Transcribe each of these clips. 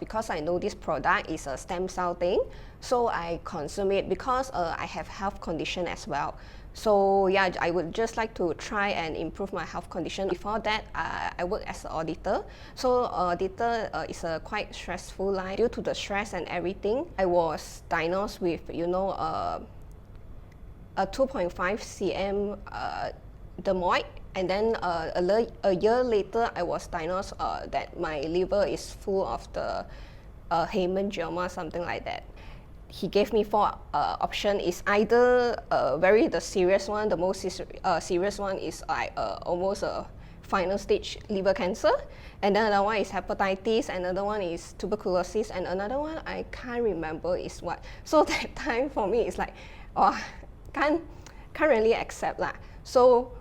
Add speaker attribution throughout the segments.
Speaker 1: Because I know this product is a stem cell thing, so I consume it because I have health condition as well. So yeah, I would just like to try and improve my health condition. Before that, I work as an auditor. So auditor is a quite stressful life. Due to the stress and everything, I was diagnosed with, a 2.5 cm dermoid. And then a year later, I was diagnosed that my liver is full of the hemangioma, something like that. He gave me 4 options. It's either the serious one. The most serious one is like almost a final stage liver cancer, and then another one is hepatitis, another one is tuberculosis, and another one I can't remember is what. So that time for me it's like, can't really accept that. So.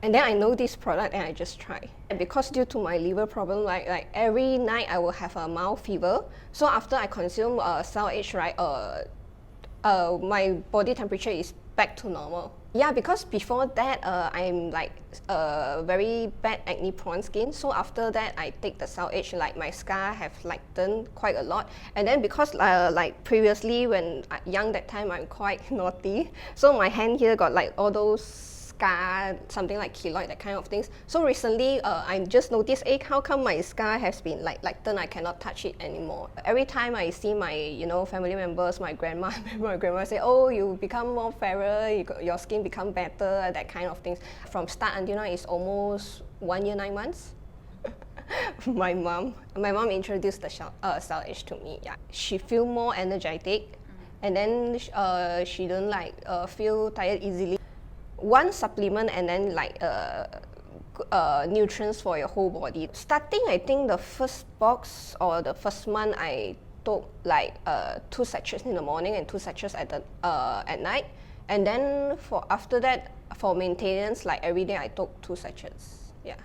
Speaker 1: And then I know this product and I just try. And because due to my liver problem, like every night I will have a mild fever. So after I consume CellAge, right, my body temperature is back to normal. Yeah, because before that I'm like very bad acne prone skin. So after that I take the CellAge, like my scar have like turned quite a lot. And then because like previously when young that time I'm quite naughty. So my hand here got like all those scar, something like keloid, that kind of things. So recently, I just noticed, how come my scar has been like turned? I cannot touch it anymore. Every time I see my, family members, my grandma, my grandma say, "Oh, you become more fairer, your skin become better," that kind of things. From start until now, it's almost 1 year, 9 months. my mom introduced the CellAge to me. Yeah, she feel more energetic, and then she don't like feel tired easily. One supplement and then like nutrients for your whole body. Starting, I think the first box or the first month I took like 2 sachets in the morning and 2 sachets at night, and then after that for maintenance, like every day I took 2 sachets. Yeah.